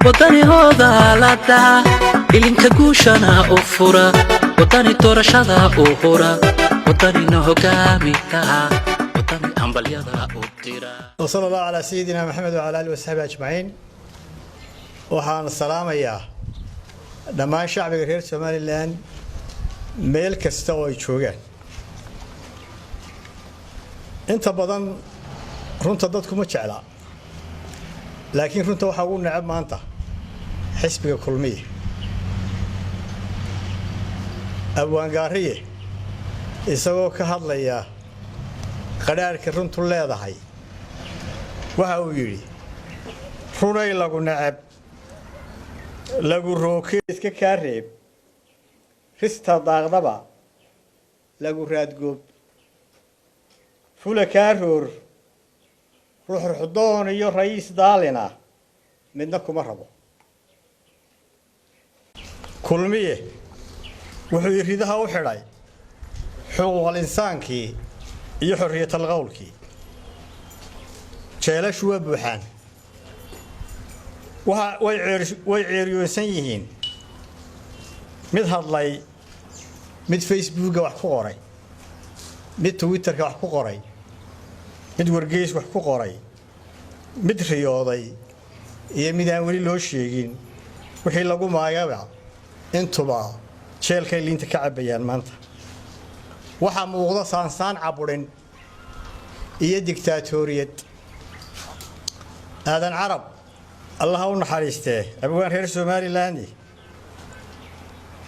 wadani hooda la daa ilinka guushana u fura wadani doorashada u hura wadani no hogaamita wadani ambaliyada u dira وصلى الله على سيدنا محمد وعلى اله وصحبه اجمعين waxaan salaamayaa dhammaan shacbiga reer Soomaaliland meel kasta oo ay joogaan inta badan runta dadku ma jecla laakiin runta waxa uu nacab maanta xisbiga kulmiye abwaan gaariye isagoo ka hadlaya qaraarka runtu leedahay waxa uu yiri runay lagu nacab lagu rookay iska ka reeb rista daaqdaba lagu raadgoob fula kaaroor ruux xudoon iyo ra'iis daalina midna kuma rabo kulmiye wuxuu yiridaha u xidhay xuquuqul insaankii iyo xorriyatul qowlkii jeelashu waa buuxaan way ceeriyoosan yihiin mid hadlay mid Facebook wax ku qoray mid Twitter wax ku qoray mid wargeys wax ku qoray mid riyooday iyo mid aan wali loo sheegin wixii lagu maayaba intuba jeelka liinta ka cabayaan maanta waxa muuqda saansaan caburin iyo diktatoriyad aadan carab الله ونحرسته أبوان هير Somaliland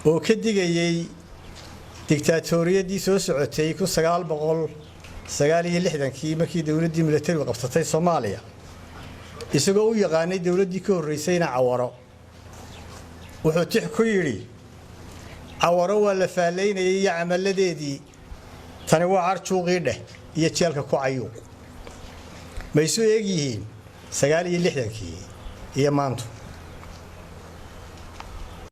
oo ka digayay diktatoriyadii soo socotay 1969 markii dawladii militariga qabsatay Soomaaliya isagoo u yaqaanay dawladii ka horeysayna Cawaro wuxuu tix ku yiri Cawaro waa la faaleynayay camaladeedii tani waa arjuuqii dheh iyo jeelka ku cayuuq ma isu eegyihiin 69 iyo maanta